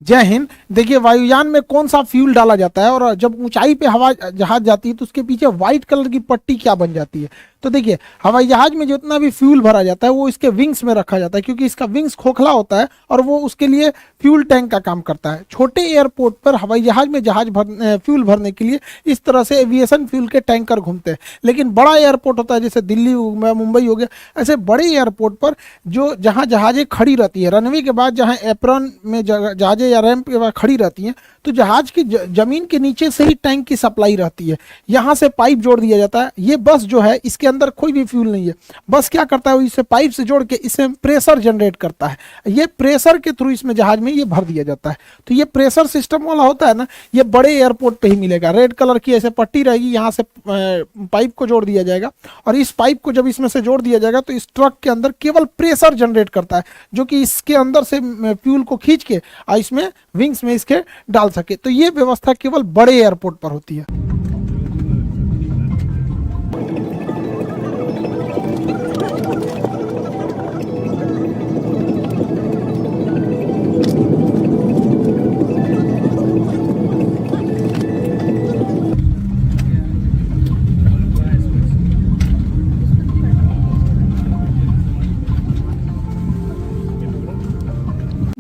जय हिंद। देखिए, वायुयान में कौन सा फ्यूल डाला जाता है और जब ऊंचाई पे हवा जहाज जाती है तो उसके पीछे व्हाइट कलर की पट्टी क्या बन जाती है? तो देखिए, हवाई जहाज में जितना भी फ्यूल भरा जाता है वो इसके विंग्स में रखा जाता है, क्योंकि इसका विंग्स खोखला होता है और वो उसके लिए फ्यूल टैंक का काम करता है। छोटे एयरपोर्ट पर हवाई जहाज में फ्यूल भरने के लिए इस तरह से एविएशन फ्यूल के टैंकर घूमते हैं। लेकिन बड़ा एयरपोर्ट होता है, जैसे दिल्ली हो गया, मुंबई हो गया, ऐसे बड़े एयरपोर्ट पर जो जहाँ जहाजें खड़ी रहती है, रनवे के बाद जहाँ एप्रॉन में जहाजें या रैंप के बाद खड़ी रहती हैं, तो जहाज की जमीन के नीचे से ही टैंक की सप्लाई रहती है। यहाँ से पाइप जोड़ दिया जाता है। ये बस जो है, इसके अंदर कोई भी फ्यूल नहीं है। बस क्या करता है, वो इसे पाइप से जोड़ के इससे प्रेशर जनरेट करता है। ये प्रेशर के थ्रू इसमें जहाज में ये भर दिया जाता है। तो ये प्रेशर सिस्टम वाला होता है ना, ये बड़े एयरपोर्ट पे ही मिलेगा। रेड कलर की ऐसे पट्टी रहेगी, यहाँ से पाइप को जोड़ दिया जाएगा और इस पाइप को जब इसमें से जोड़ दिया जाएगा तो इस ट्रक के अंदर केवल प्रेशर जनरेट करता है, जो कि इसके अंदर से फ्यूल को खींच के इसमें विंग्स में इसके डाल सके। तो ये व्यवस्था केवल बड़े एयरपोर्ट पर होती है।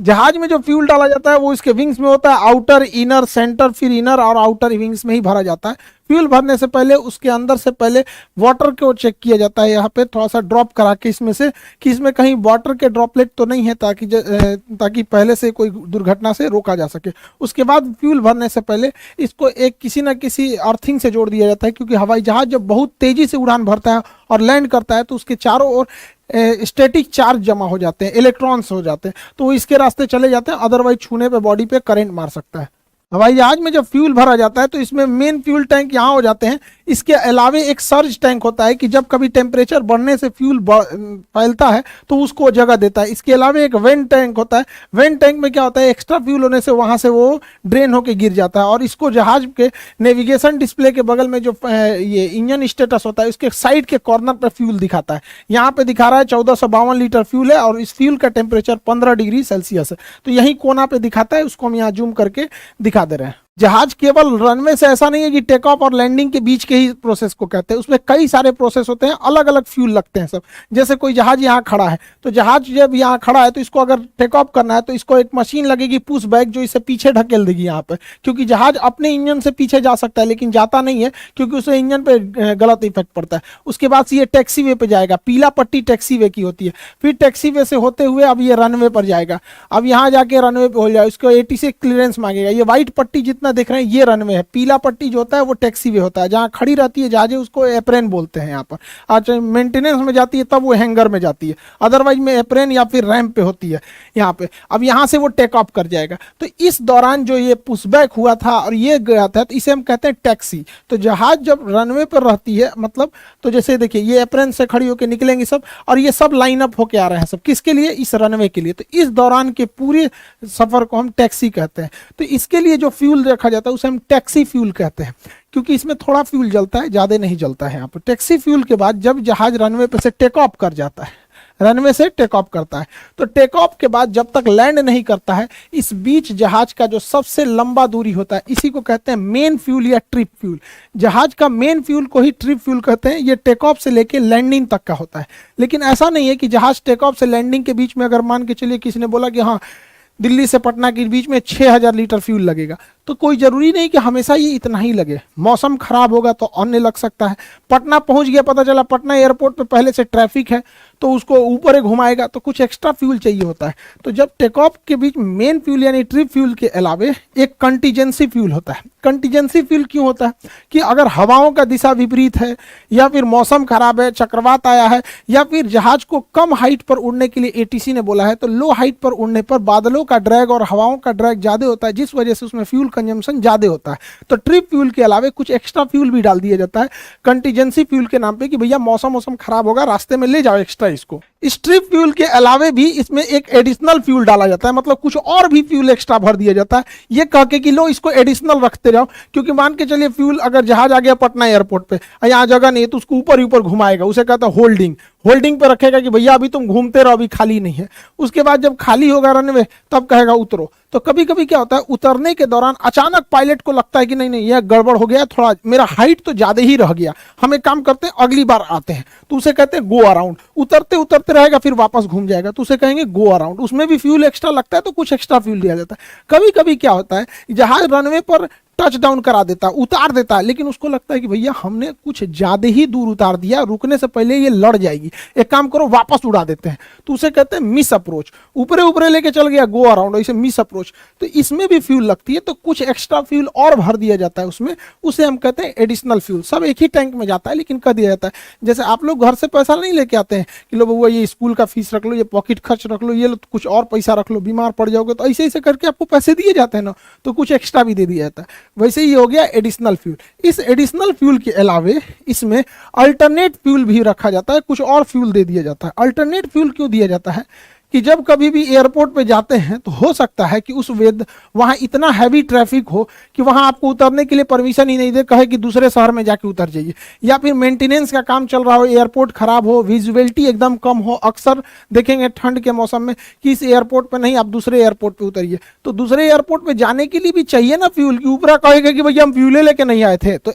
जहाज में जो फ्यूल डाला जाता है वो इसके विंग्स में होता है, आउटर, इनर, सेंटर, फिर इनर और आउटर विंग्स में ही भरा जाता है। फ्यूल भरने से पहले उसके अंदर से पहले वाटर को चेक किया जाता है, यहाँ पे थोड़ा सा ड्रॉप करा के इसमें से कि इसमें कहीं वाटर के ड्रॉपलेट तो नहीं है, ताकि पहले से कोई दुर्घटना से रोका जा सके। उसके बाद फ्यूल भरने से पहले इसको एक किसी न किसी अर्थिंग से जोड़ दिया जाता है, क्योंकि हवाई जहाज जब बहुत तेजी से उड़ान भरता है और लैंड करता है तो उसके चारों ओर स्टैटिक चार्ज जमा हो जाते हैं, इलेक्ट्रॉन्स हो जाते हैं, तो वो इसके रास्ते चले जाते हैं। अदरवाइज छूने पे बॉडी पे करंट मार सकता है। हवाई जहाज में जब फ्यूल भरा जाता है तो इसमें मेन फ्यूल टैंक यहाँ हो जाते हैं। इसके अलावे एक सर्ज टैंक होता है कि जब कभी टेम्परेचर बढ़ने से फ्यूल फैलता है तो उसको जगह देता है। इसके अलावे एक वेंट टैंक होता है। वेंट टैंक में क्या होता है, एक्स्ट्रा फ्यूल होने से वहाँ से वो ड्रेन होकर गिर जाता है और इसको जहाज के नेविगेशन डिस्प्ले के बगल में जो ये इंजन स्टेटस होता है उसके साइड के कॉर्नर पर फ्यूल दिखाता है। यहाँ पे दिखा रहा है 1452 लीटर फ्यूल है और इस फ्यूल का टेम्परेचर 15 डिग्री सेल्सियस है। तो यही कोना पे दिखाता है, उसको हम यहाँ जूम करके दिखा दे रहे हैं। जहाज केवल रनवे से ऐसा नहीं है कि टेक ऑफ और लैंडिंग के बीच के ही प्रोसेस को कहते हैं, उसमें कई सारे प्रोसेस होते हैं, अलग अलग फ्यूल लगते हैं सब। जैसे कोई जहाज यहाँ खड़ा है, तो जहाज जब यहाँ खड़ा है तो इसको अगर टेक ऑफ करना है तो इसको एक मशीन लगेगी पुश बैक, जो इसे पीछे ढकेल देगी यहाँ पे, क्योंकि जहाज अपने इंजन से पीछे जा सकता है लेकिन जाता नहीं है, क्योंकि उसे इंजन पे गलत इफेक्ट पड़ता है। उसके बाद ये टैक्सी वे पे जाएगा, पीला पट्टी टैक्सी वे की होती है। फिर टैक्सी वे से होते हुए अब ये रनवे पर जाएगा। अब यहाँ जाके रनवे पे हो जाए, उसको ATC क्लियरेंस मांगेगा। ये व्हाइट पट्टी जितना देख रहे हैं ये रनवे है, पीला पट्टी जो होता है वो टैक्सी वे होता है, जहाँ खड़ी रहती है जहाजें उसको एप्रेन बोलते हैं यहाँ पर। आज मेंटेनेंस में जाती है तब वो हैंगर में जाती है, अदरवाइज में एप्रेन या फिर रैंप पे होती है यहाँ पे। अब यहाँ से वो टेक ऑफ कर जाएगा। तो इस दौरान जो ये पुशबैक हुआ था और ये गया था, तो इसे हम कहते हैं टैक्सी। तो जहाज जब रनवे पर रहती है, मतलब तो जैसे देखिए ये एप्रेन से खड़ी होकर निकलेंगे सब, और ये सब लाइन अप होके आ रहे हैं सब, किसके लिए, इस रनवे के लिए। तो इस दौरान के पूरे सफर को हम टैक्सी कहते हैं। तो इसके लिए जो फ्यूल रखा जाता है उसे हम टैक्सी फ्यूल कहते हैं, क्योंकि इसमें थोड़ा फ्यूल जलता है, ज्यादा नहीं जलता है यहाँ पर। टैक्सी फ्यूल के बाद जब जहाज रनवे पे से टेक ऑफ कर जाता है, रनवे से टेक ऑफ करता है, तो टेक ऑफ के बाद जब तक लैंड नहीं करता है, इस बीच जहाज का जो सबसे लंबा दूरी होता है इसी को कहते हैं मेन फ्यूल या ट्रिप फ्यूल। जहाज का मेन फ्यूल को ही ट्रिप फ्यूल कहते हैं। ये टेक ऑफ से लेके लैंडिंग तक का होता है। लेकिन ऐसा नहीं है कि जहाज टेक ऑफ से लैंडिंग के बीच में अगर मान के चलिए किसी ने बोला कि हाँ दिल्ली से पटना के बीच में 6000 लीटर फ्यूल लगेगा, तो कोई जरूरी नहीं कि हमेशा ये इतना ही लगे। मौसम खराब होगा तो अन्य लग सकता है। पटना पहुंच गया, पता चला पटना एयरपोर्ट पे पहले से ट्रैफिक है तो उसको ऊपर ही घुमाएगा, तो कुछ एक्स्ट्रा फ्यूल चाहिए होता है। तो जब टेक ऑफ के बीच मेन फ्यूल यानी ट्रिप फ्यूल के अलावे एक कंटीजेंसी फ्यूल होता है। कंटीजेंसी फ्यूल क्यों होता है कि अगर हवाओं का दिशा विपरीत है, या फिर मौसम खराब है, चक्रवात आया है, या फिर जहाज को कम हाइट पर उड़ने के लिए ATC ने बोला है, तो लो हाइट पर उड़ने पर बादलों का ड्रैग और हवाओं का ड्रैग ज्यादा होता है, जिस वजह से उसमें फ्यूल कंजम्पशन ज्यादा होता है। तो ट्रिप फ्यूल के अलावे कुछ एक्स्ट्रा फ्यूल भी डाल दिया जाता है कंटीजेंसी फ्यूल के नाम पे, कि भैया मौसम खराब होगा, रास्ते में ले जाओ एक्स्ट्रा इसको। स्ट्रिप फ्यूल के अलावे भी इसमें एक एडिशनल फ्यूल डाला जाता है, मतलब कुछ और भी फ्यूल एक्स्ट्रा भर दिया जाता है, ये कह के कि लो इसको एडिशनल रखते रहो, क्योंकि मान के चलिए फ्यूल अगर जहाज आ गया पटना एयरपोर्ट पे, यहाँ जगह नहीं है तो उसको ऊपर ही ऊपर घुमाएगा, उसे कहता है होल्डिंग, होल्डिंग पे रखेगा कि भैया अभी तुम घूमते रहो, अभी खाली नहीं है। उसके बाद जब खाली होगा रनवे तब कहेगा उतरो। तो कभी कभी क्या होता है, उतरने के दौरान अचानक पायलट को लगता है कि नहीं नहीं यह गड़बड़ हो गया, थोड़ा मेरा हाइट तो ज्यादा ही रह गया, हम एक काम करते हैं अगली बार आते हैं, तो उसे कहते हैं गो अराउंड। उतरते उतरते रहेगा फिर वापस घूम जाएगा, तो उसे कहेंगे गो अराउंड। उसमें भी फ्यूल एक्स्ट्रा लगता है तो कुछ एक्स्ट्रा फ्यूल दिया जाता है। कभी कभी क्या होता है, जहाज रनवे पर टच डाउन करा देता है, उतार देता है, लेकिन उसको लगता है कि भैया हमने कुछ ज्यादा ही दूर उतार दिया, रुकने से पहले ये लड़ जाएगी, एक काम करो वापस उड़ा देते हैं, तो उसे कहते हैं मिस अप्रोच। ऊपरे ऊपरे लेके चल गया गो अराउंड, ऐसे मिस अप्रोच। तो इसमें भी फ्यूल लगती है, तो कुछ एक्स्ट्रा फ्यूल और भर दिया जाता है उसमें, उसे हम कहते हैं एडिशनल फ्यूल। सब एक ही टैंक में जाता है लेकिन कर दिया जाता है। जैसे आप लोग घर से पैसा नहीं लेके आते हैं कि लो बउआ ये स्कूल का फीस रख लो, ये पॉकेट खर्च रख लो, ये लो कुछ और पैसा रख लो, बीमार पड़ जाओगे, तो ऐसे ऐसे करके आपको पैसे दिए जाते हैं ना, तो कुछ एक्स्ट्रा भी दे दिया जाता है। वैसे ही हो गया एडिशनल फ्यूल। इस एडिशनल फ्यूल के अलावे इसमें अल्टरनेट फ्यूल भी रखा जाता है, कुछ और फ्यूल दे दिया जाता है। अल्टरनेट फ्यूल क्यों दिया जाता है कि जब कभी भी एयरपोर्ट पे जाते हैं तो हो सकता है कि उस वेद वहां इतना हैवी ट्रैफिक हो कि वहां आपको उतरने के लिए परमिशन ही नहीं दे, कहे कि दूसरे शहर में जाके उतर जाइए, या फिर मेंटेनेंस का काम चल रहा हो, एयरपोर्ट खराब हो, विजुअलिटी एकदम कम हो। अक्सर देखेंगे ठंड के मौसम में कि इस एयरपोर्ट पे नहीं, आप दूसरे एयरपोर्ट पे उतरिए, तो दूसरे एयरपोर्ट पे जाने के लिए भी चाहिए ना फ्यूल, की ऊपरा कहेगा कि भैया हम फ्यूले लेके नहीं आए थे, तो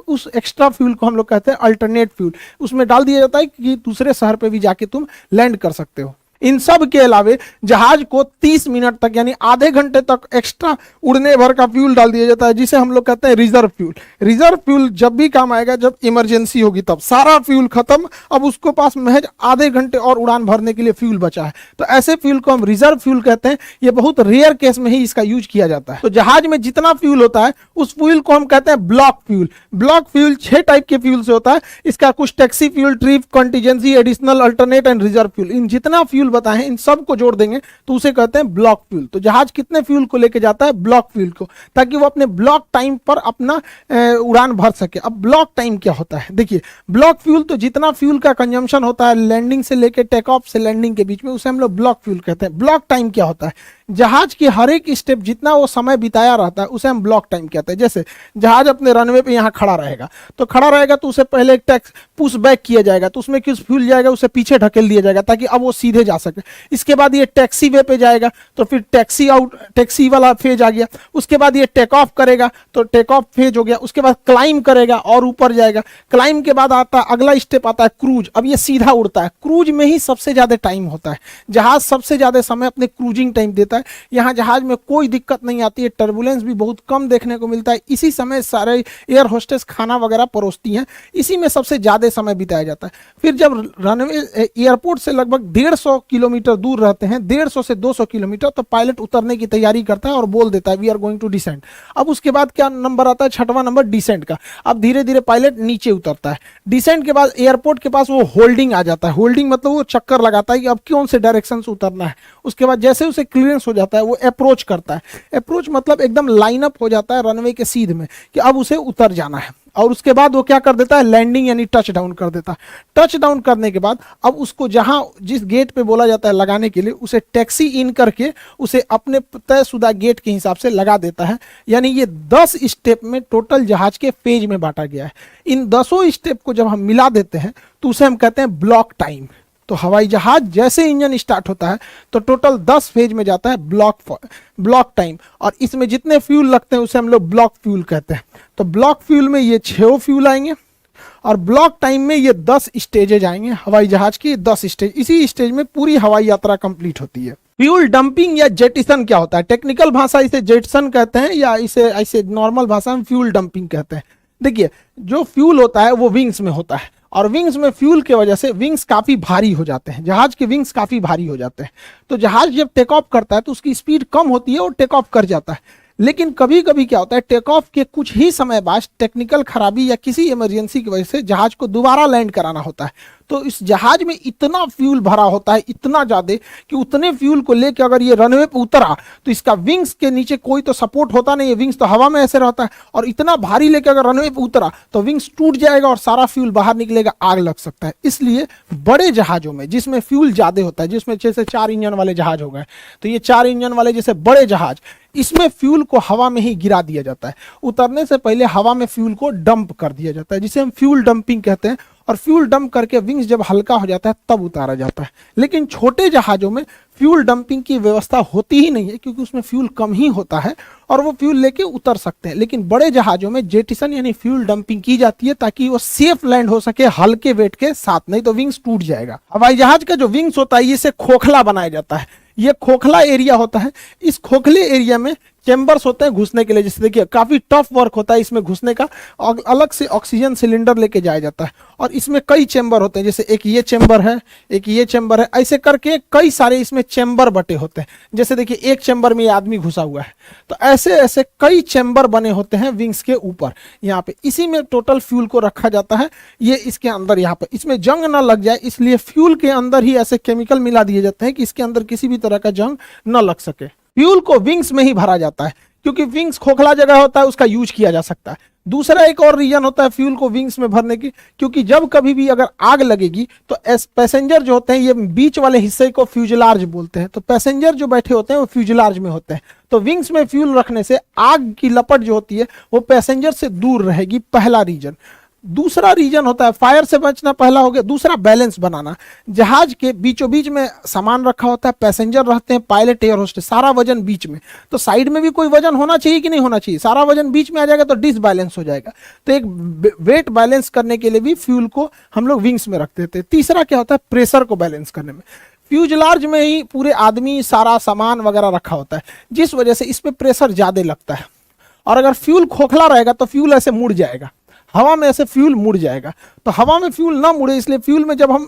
उस एक्स्ट्रा फ्यूल को हम लोग कहते हैं अल्टरनेट फ्यूल। उसमें डाल दिया जाता है कि दूसरे शहर पे भी जाके तुम लैंड कर सकते हो। इन सब के अलावे जहाज को 30 मिनट तक यानी आधे घंटे तक एक्स्ट्रा उड़ने भर का फ्यूल डाल दिया जाता है, जिसे हम लोग कहते हैं रिजर्व फ्यूल। रिजर्व फ्यूल जब भी काम आएगा, जब इमरजेंसी होगी तब, सारा फ्यूल खत्म, अब उसको पास महज आधे घंटे और उड़ान भरने के लिए फ्यूल बचा है, तो ऐसे फ्यूल को हम रिजर्व फ्यूल कहते हैं। ये बहुत रेयर केस में ही इसका यूज किया जाता है। तो जहाज में जितना फ्यूल होता है उस फ्यूल को हम कहते हैं block fuel. Block fuel 6 type के फ्यूल से होता है। इसका कुछ taxi fuel, trip, contingency, additional, alternate and reserve fuel, इन जितना फ्यूल बताएं इन सब को जोड़ देंगे तो उसे कहते हैं ब्लॉक फ्यूल। तो जहाज कितने फ्यूल को लेके जाता है? ब्लॉक फ्यूल को, ताकि वो अपने ब्लॉक टाइम पर अपना उड़ान भर सके। अब ब्लॉक टाइम क्या होता है? देखिए, ब्लॉक फ्यूल तो जितना फ्यूल का कंजम्पशन होता है लैंडिंग से लेके टेक ऑफ से लैंडिंग के बीच में, उसे हम लोग ब्लॉक फ्यूल कहते हैं। ब्लॉक टाइम क्या होता है? जहाज की हर एक स्टेप जितना वो समय बिताया रहता है उसे हम ब्लॉक टाइम कहते हैं। जैसे जहाज अपने रनवे पे यहाँ खड़ा रहेगा, तो खड़ा रहेगा तो उसे पहले एक टैक्स पुश बैक किया जाएगा, तो उसमें कुछ फ्यूल जाएगा, उसे पीछे ढकेल दिया जाएगा ताकि अब वो सीधे जा सके। इसके बाद ये टैक्सी वे पे जाएगा, तो फिर टैक्सी वाला फेज आ गया। उसके बाद ये टेक ऑफ करेगा, तो टेक ऑफ फेज हो गया। उसके बाद क्लाइम करेगा और ऊपर जाएगा। क्लाइम के बाद आता है अगला स्टेप आता है क्रूज। अब ये सीधा उड़ता है। क्रूज में ही सबसे ज्यादा टाइम होता है। जहाज सबसे ज्यादा समय अपने क्रूजिंग टाइम देता है। यहाँ जहाज में कोई दिक्कत नहीं आती है, टर्बुलेंस भी बहुत कम देखने को मिलता है। इसी समय सारे एयर होस्टेस खाना वगैरह परोसती हैं, इसी में सबसे ज्यादा समय बिताया जाता है। फिर जब रनवे एयरपोर्ट से लगभग 150 किलोमीटर दूर रहते हैं, 150 से 200 किलोमीटर, तो पायलट उतरने की तैयारी करता है और बोल देता है we are going to descend. अब उसके बाद क्या नंबर आता है? 6वां नंबर डिसेंट का। अब धीरे धीरे पायलट नीचे उतरता है। डिसेंट के बाद एयरपोर्ट के पास वो होल्डिंग आ जाता है। होल्डिंग मतलब वो चक्कर लगाता है कि अब कौन से डायरेक्शन से उतरना है। उसके बाद जैसे उसे क्लियरेंस हो जाता है वो अप्रोच करता है। अप्रोच मतलब एकदम लाइनअप हो जाता है रनवे के सीध में कि अब उसे उतर जाना है। और उसके बाद वो क्या कर देता है? लैंडिंग यानी टच डाउन कर देता है। टच डाउन करने के बाद अब उसको जहां जिस गेट पे बोला जाता है लगाने के लिए, उसे टैक्सी इन करके उसे अपने तयशुदा गेट के हिसाब से लगा देता है। यानी ये 10 स्टेप में टोटल जहाज के फेज में बांटा गया है। इन 10 स्टेप को जब हम मिला देते हैं तो उसे हम कहते हैं ब्लॉक टाइम। तो हवाई जहाज जैसे इंजन स्टार्ट होता है तो टोटल 10 फेज में जाता है ब्लॉक टाइम, और इसमें जितने फ्यूल लगते हैं उसे हम लोग ब्लॉक फ्यूल कहते हैं। तो ब्लॉक फ्यूल में ये 6 फ्यूल आएंगे और ब्लॉक टाइम में ये 10 स्टेजेज आएंगे। हवाई जहाज की 10 स्टेज, इसी स्टेज में पूरी हवाई यात्रा कंप्लीट होती है। फ्यूल डंपिंग या जेटिसन क्या होता है? टेक्निकल भाषा इसे जेटिसन कहते हैं या इसे ऐसे नॉर्मल भाषा में फ्यूल डंपिंग कहते हैं। देखिए, जो फ्यूल होता है वो विंग्स में होता है, और विंग्स में फ्यूल के वजह से विंग्स काफी भारी हो जाते हैं। जहाज के विंग्स काफी भारी हो जाते हैं, तो जहाज जब टेक ऑफ करता है तो उसकी स्पीड कम होती है और टेक ऑफ कर जाता है। लेकिन कभी कभी क्या होता है, टेक ऑफ के कुछ ही समय बाद टेक्निकल खराबी या किसी इमरजेंसी की वजह से जहाज को दोबारा लैंड कराना होता है। तो इस जहाज में इतना फ्यूल भरा होता है, इतना ज्यादा कि उतने फ्यूल को लेकर अगर ये रनवे पे उतरा तो इसका विंग्स के नीचे कोई तो सपोर्ट होता नहीं है, विंग्स तो हवा में ऐसे रहता है, और इतना भारी लेकर अगर रनवे पे उतरा तो विंग्स टूट जाएगा और सारा फ्यूल बाहर निकलेगा, आग लग सकता है। इसलिए बड़े जहाजों में जिसमें फ्यूल ज्यादा होता है, जिसमें जैसे 4 इंजन वाले जहाज हो गए, तो ये 4 इंजन वाले जैसे बड़े जहाज, इसमें फ्यूल को हवा में ही गिरा दिया जाता है। उतरने से पहले हवा में फ्यूल को डंप कर दिया जाता है, जिसे हम फ्यूल डंपिंग कहते हैं, और फ्यूल डंप करके विंग्स जब हल्का हो जाता है तब उतारा जाता है। लेकिन छोटे जहाजों में फ्यूल डंपिंग की व्यवस्था होती ही नहीं है, क्योंकि उसमें फ्यूल कम ही होता है और वो फ्यूल लेके उतर सकते हैं। लेकिन बड़े जहाजों में जेटिसन यानी फ्यूल डंपिंग की जाती है ताकि वो सेफ लैंड हो सके हल्के वेट के साथ, नहीं तो विंग्स टूट जाएगा। हवाई जहाज का जो विंग्स होता है इसे खोखला बनाया जाता है, ये खोखला एरिया होता है। इस खोखले एरिया में चेंबर्स होते हैं घुसने के लिए, जैसे देखिए काफी टफ वर्क होता है इसमें घुसने का, और अलग से ऑक्सीजन सिलेंडर लेके जाया जाता है, और इसमें कई चेंबर होते हैं, जैसे एक ये चेंबर है, एक ये चेंबर है, ऐसे करके कई सारे इसमें चेंबर बटे होते हैं। जैसे देखिए एक चेंबर में ये आदमी घुसा हुआ है, तो ऐसे ऐसे कई चेंबर बने होते हैं विंग्स के ऊपर यहाँ पे, इसी में टोटल फ्यूल को रखा जाता है। ये इसके अंदर यहाँ पे, इसमें जंग ना लग जाए इसलिए फ्यूल के अंदर ही ऐसे केमिकल मिला दिए जाते हैं कि इसके अंदर किसी भी तरह का जंग न लग सके। फ्यूल को विंग्स में ही भरा जाता है, क्योंकि विंग्स खोखला जगह होता है, उसका यूज किया जा सकता है। दूसरा एक और रीजन होता है फ्यूल को विंग्स में भरने की, क्योंकि जब कभी भी अगर आग लगेगी तो पैसेंजर जो होते हैं, ये बीच वाले हिस्से को फ्यूजलार्ज बोलते हैं, तो पैसेंजर जो बैठे होते हैं वो फ्यूजलार्ज में होते हैं। तो विंग्स में फ्यूल रखने से आग की लपट जो होती है वो पैसेंजर से दूर रहेगी, पहला रीजन। दूसरा रीजन होता है फायर से बचना, पहला हो गया। दूसरा बैलेंस बनाना, जहाज के बीचों बीच में सामान रखा होता है, पैसेंजर रहते हैं, पायलट, एयर होस्टेस, सारा वजन बीच में, तो साइड में भी कोई वजन होना चाहिए कि नहीं होना चाहिए, सारा वजन बीच में आ जाएगा तो डिसबैलेंस हो जाएगा। तो एक वेट बैलेंस करने के लिए भी फ्यूल को हम लोग विंग्स में रख देते हैं। तीसरा क्या होता है, प्रेशर को बैलेंस करने में। फ्यूजलार्ज में ही पूरे आदमी, सारा सामान वगैरह रखा होता है, जिस वजह से इस पर प्रेशर ज्यादा लगता है, और अगर फ्यूल खोखला रहेगा तो फ्यूल ऐसे मुड़ जाएगा, हवा में ऐसे फ्यूल मुड़ जाएगा। तो हवा में फ्यूल ना मुड़े इसलिए फ्यूल में जब हम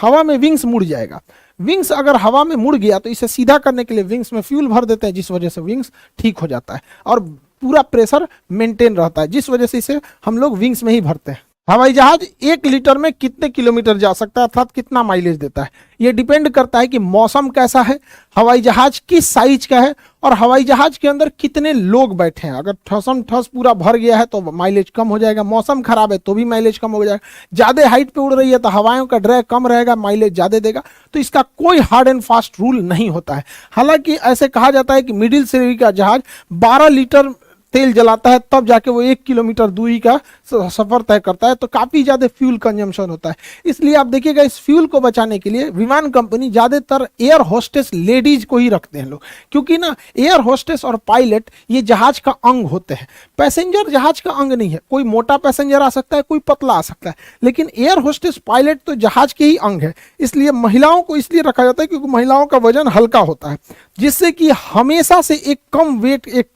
हवा में विंग्स मुड़ जाएगा, विंग्स अगर हवा में मुड़ गया तो इसे सीधा करने के लिए विंग्स में फ्यूल भर देते हैं, जिस वजह से विंग्स ठीक हो जाता है और पूरा प्रेशर मेंटेन रहता है, जिस वजह से इसे हम लोग विंग्स में ही भरते हैं। हवाई जहाज 1 लीटर में कितने किलोमीटर जा सकता है, अर्थात कितना माइलेज देता है, यह डिपेंड करता है कि मौसम कैसा है, हवाई जहाज किस साइज का है, और हवाई जहाज के अंदर कितने लोग बैठे हैं। अगर ठसम ठस पूरा भर गया है तो माइलेज कम हो जाएगा, मौसम खराब है तो भी माइलेज कम हो जाएगा, ज्यादा हाइट पे उड़ रही है तो हवाओं का ड्रैग कम रहेगा, माइलेज ज्यादा देगा। तो इसका कोई हार्ड एंड फास्ट रूल नहीं होता है। हालांकि ऐसे कहा जाता है कि मिडिल श्रेणी का जहाज 12 लीटर तेल जलाता है तब जाके वो 1 किलोमीटर दूरी का सफर तय करता है, तो काफी ज्यादा फ्यूल कंजम्पशन होता है। इसलिए आप देखिएगा इस फ्यूल को बचाने के लिए विमान कंपनी ज्यादातर एयर होस्टेस लेडीज को ही रखते हैं लोग, क्योंकि ना एयर होस्टेस और पायलट ये जहाज का अंग होते हैं, पैसेंजर जहाज का अंग नहीं है। कोई मोटा पैसेंजर आ सकता है, कोई पतला आ सकता है, लेकिन एयर होस्टेस पायलट तो जहाज के ही अंग है। इसलिए महिलाओं को इसलिए रखा जाता है क्योंकि महिलाओं का वजन हल्का होता है, जिससे कि हमेशा से एक कम वेट, एक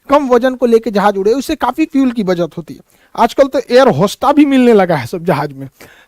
कम वजन को लेके जहाज उड़े, उससे काफी फ्यूल की बचत होती है। आजकल तो एयर होस्टा भी मिलने लगा है सब जहाज में,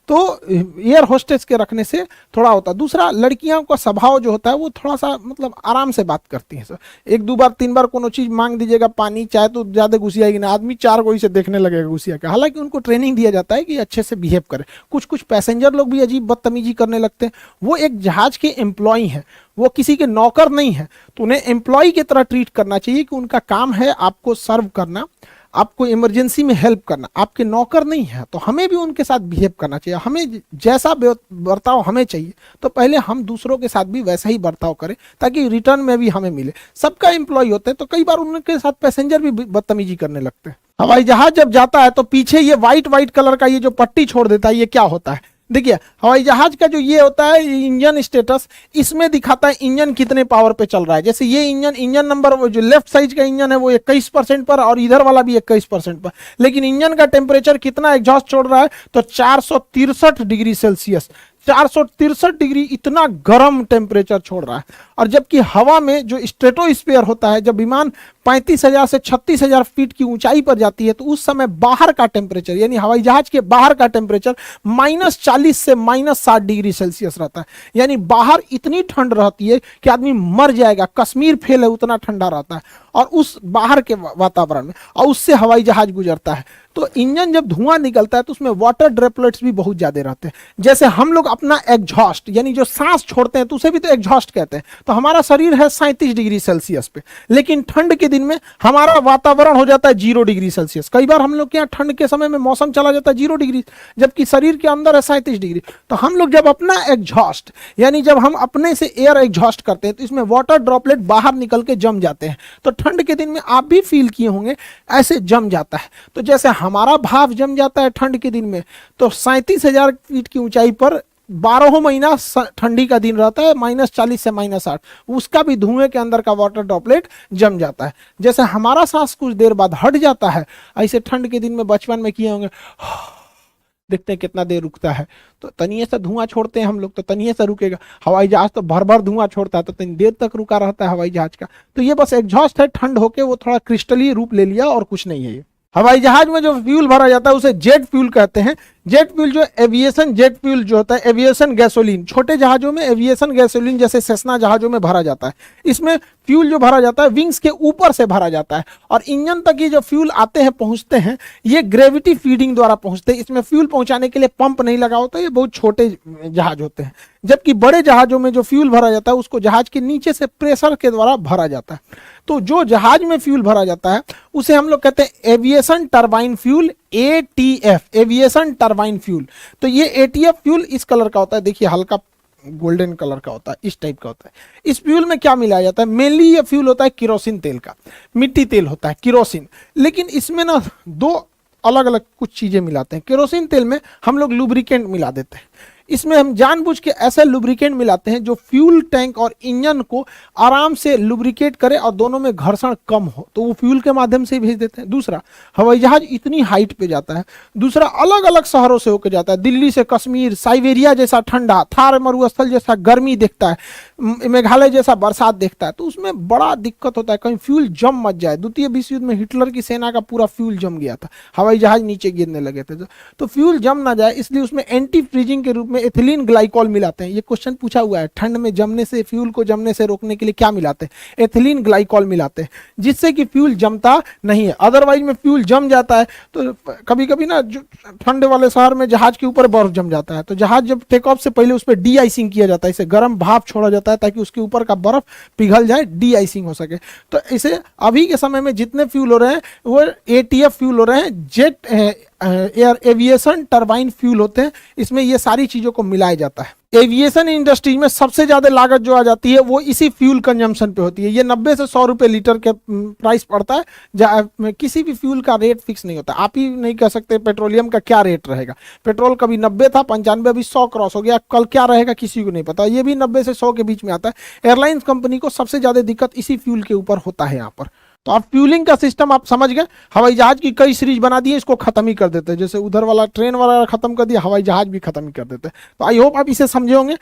तो एयर होस्टेस के रखने से थोड़ा होता है। दूसरा, लड़कियों का स्वभाव जो होता है वो थोड़ा सा मतलब आराम से बात करती हैं। सर 1-2 बार 3 बार कोनो चीज मांग दीजिएगा, पानी चाहे, तो ज्यादा घुसियाएगी ना, आदमी 4 गोई से देखने लगेगा घुसिया के। हालांकि उनको ट्रेनिंग दिया जाता है कि अच्छे से बिहेव करे। कुछ पैसेंजर लोग भी अजीब बदतमीजी करने लगते हैं, वो एक जहाज के एम्प्लॉय हैं, वो किसी के नौकर नहीं है, तो उन्हें एम्प्लॉय की तरह ट्रीट करना चाहिए कि उनका काम है आपको सर्व करना, आपको इमरजेंसी में हेल्प करना, आपके नौकर नहीं है। तो हमें भी उनके साथ बिहेव करना चाहिए, हमें जैसा बर्ताव हमें चाहिए तो पहले हम दूसरों के साथ भी वैसा ही बर्ताव करें ताकि रिटर्न में भी हमें मिले। सबका एम्प्लॉय होते हैं तो कई बार उनके साथ पैसेंजर भी बदतमीजी करने लगते हैं। हवाई जहाज जब जाता है तो पीछे ये व्हाइट कलर का ये जो पट्टी छोड़ देता है, ये क्या होता है? देखिए हवाई जहाज का जो ये होता है इंजन स्टेटस, इसमें दिखाता है इंजन कितने पावर पे चल रहा है। जैसे ये इंजन नंबर, वो जो लेफ्ट साइड का इंजन है वो 21% पर, और इधर वाला भी 21% पर, लेकिन इंजन का टेम्परेचर कितना एग्जॉस्ट छोड़ रहा है तो 463 डिग्री सेल्सियस, 463 डिग्री, इतना गर्म टेम्परेचर छोड़ रहा है। और जबकि हवा में जो स्ट्रेटोस्फीयर होता है, जब विमान 35,000 से 36,000 फीट की ऊंचाई पर जाती है तो उस समय बाहर का टेम्परेचर, यानी हवाई जहाज के बाहर का टेम्परेचर -40 से -60 डिग्री सेल्सियस रहता है। यानी बाहर इतनी ठंड रहती है कि आदमी मर जाएगा, कश्मीर फेल है, उतना ठंडा रहता है और उस बाहर के वातावरण में, और उससे हवाई जहाज गुजरता है। तो इंजन जब धुआं निकलता है तो उसमें वाटर ड्रॉपलेट्स भी बहुत ज्यादा रहते हैं। जैसे हम लोग अपना एग्जॉस्ट यानी जो सांस छोड़ते हैं तो उसे भी तो एग्जॉस्ट कहते हैं। तो हमारा शरीर है 37 डिग्री सेल्सियस पे, लेकिन ठंड के दिन में हमारा वातावरण हो जाता है 0 डिग्री सेल्सियस। कई बार हम लोग के यहाँ ठंड के समय में मौसम चला जाता है 0 डिग्री, जबकि शरीर के अंदर है 37 डिग्री। तो हम लोग जब अपना एग्जॉस्ट यानी जब हम अपने से एयर एग्जॉस्ट करते हैं तो इसमें वाटर ड्रॉपलेट बाहर निकल के जम जाते हैं। तो ठंड के दिन में आप भी फील किए होंगे ऐसे जम जाता है। तो जैसे हमारा भाप जम जाता है ठंड के दिन में, तो 37,000 फीट की ऊंचाई पर 12 महीना ठंडी का दिन रहता है, -40 से -8, उसका भी धुएं के अंदर का वाटर ड्रॉपलेट जम जाता है। जैसे हमारा सांस कुछ देर बाद हट जाता है, ऐसे ठंड के दिन में बचपन में किए होंगे, देखते हैं कितना देर रुकता है। तो तनिए से धुआं छोड़ते हैं हम लोग तो तनिए से रुकेगा। हवाई जहाज तो भर भर धुआं छोड़ता है तो तनी देर तक रुका रहता है हवाई जहाज का। तो ये बस एग्जॉस्ट है, ठंड होके वो थोड़ा क्रिस्टली रूप ले लिया और कुछ नहीं है ये। हवाई जहाज में जो फ्यूल भरा जाता है उसे जेट फ्यूल कहते हैं। जेट फ्यूल जो एविएशन जेट फ्यूल जो होता है, एविएशन गैसोलीन, छोटे जहाजों में एविएशन गैसोलीन जैसे सेस्ना जहाजों में भरा जाता है। इसमें फ्यूल जो भरा जाता है विंग्स के ऊपर से भरा जाता है और इंजन तक ये जो फ्यूल आते हैं पहुंचते हैं ये ग्रेविटी फीडिंग द्वारा पहुंचते हैं। इसमें फ्यूल पहुंचाने के लिए पंप नहीं लगा होता, ये बहुत छोटे जहाज होते हैं। जबकि बड़े जहाजों में जो फ्यूल भरा जाता है उसको जहाज के नीचे से प्रेशर के द्वारा भरा जाता है। तो जो जहाज में फ्यूल भरा जाता है उसे हम लोग कहते हैं aviation turbine fuel, ATF, aviation turbine fuel. तो ये ATF फ्यूल इस कलर का होता है, देखिए हल्का गोल्डन कलर का होता है, इस टाइप का होता है। इस फ्यूल में क्या मिलाया जाता है? मेनली ये फ्यूल होता है केरोसिन तेल का, मिट्टी तेल होता है केरोसिन। लेकिन इसमें ना दो अलग अलग कुछ चीजें मिलाते हैं। केरोसिन तेल में हम लोग लुब्रिकेंट मिला देते हैं। इसमें हम जानबूझ के ऐसे लुब्रिकेंट मिलाते हैं जो फ्यूल टैंक और इंजन को आराम से लुब्रिकेट करे और दोनों में घर्षण कम हो, तो वो फ्यूल के माध्यम से ही भेज देते हैं। दूसरा, हवाई जहाज इतनी हाइट पे जाता है। दूसरा, अलग अलग शहरों से होकर जाता है, दिल्ली से कश्मीर, साइबेरिया जैसा ठंडा, थार मरुस्थल जैसा गर्मी देखता है, मेघालय जैसा बरसात देखता है। तो उसमें बड़ा दिक्कत होता है कहीं फ्यूल जम मत जाए। द्वितीय विश्व युद्ध में हिटलर की सेना का पूरा फ्यूल जम गया था, हवाई जहाज नीचे गिरने लगे थे। तो फ्यूल जम ना जाए इसलिए उसमें एंटी फ्रीजिंग के रूप में एथिलीन ग्लाइकॉल मिलाते हैं। ये क्वेश्चन पूछा हुआ है, ठंड में जमने से, फ्यूल को जमने से रोकने के लिए क्या मिलाते हैं? एथिलीन ग्लाइकॉल मिलाते हैं, जिससे कि फ्यूल जमता नहीं है। अदरवाइज में फ्यूल जम जाता है तो कभी कभी ना जो ठंडे वाले शहर में जहाज के ऊपर बर्फ जम जाता है, तो जहाज जब टेक ऑफ से पहले उस पर डी आइसिंग किया जाता है, इसे गर्म भाप छोड़ा जाता है ताकि उसके ऊपर का बर्फ पिघल जाए, डी आइसिंग हो सके। तो इसे अभी के समय में जितने फ्यूल हो रहे हैं वो ATF फ्यूल हो रहे हैं, jet air aviation turbine fuel होते हैं। इसमें ये सारी चीजों को मिलाया जाता है। एविएशन इंडस्ट्री में सबसे ज्यादा लागत जो आ जाती है वो इसी फ्यूल कंजम्पशन पे होती है। ये 90 से 100 रुपए लीटर के प्राइस पड़ता है। किसी भी फ्यूल का रेट फिक्स नहीं होता। आप ही नहीं कह सकते पेट्रोलियम का क्या रेट रहेगा। पेट्रोल कभी 90 था, 95, अभी 100 क्रॉस हो गया, कल क्या रहेगा किसी को नहीं पता। ये भी 90 से 100 के बीच में आता है। एयरलाइंस कंपनी को सबसे ज्यादा दिक्कत इसी फ्यूल के ऊपर होता है यहाँ पर। तो आप फ्यूलिंग का सिस्टम आप समझ गए। हवाई जहाज की कई सीरीज बना दी है, इसको खत्म ही कर देते हैं। जैसे उधर वाला ट्रेन वाला खत्म कर दिया, हवाई जहाज भी खत्म ही कर देते हैं। तो आई होप आप इसे समझे होंगे।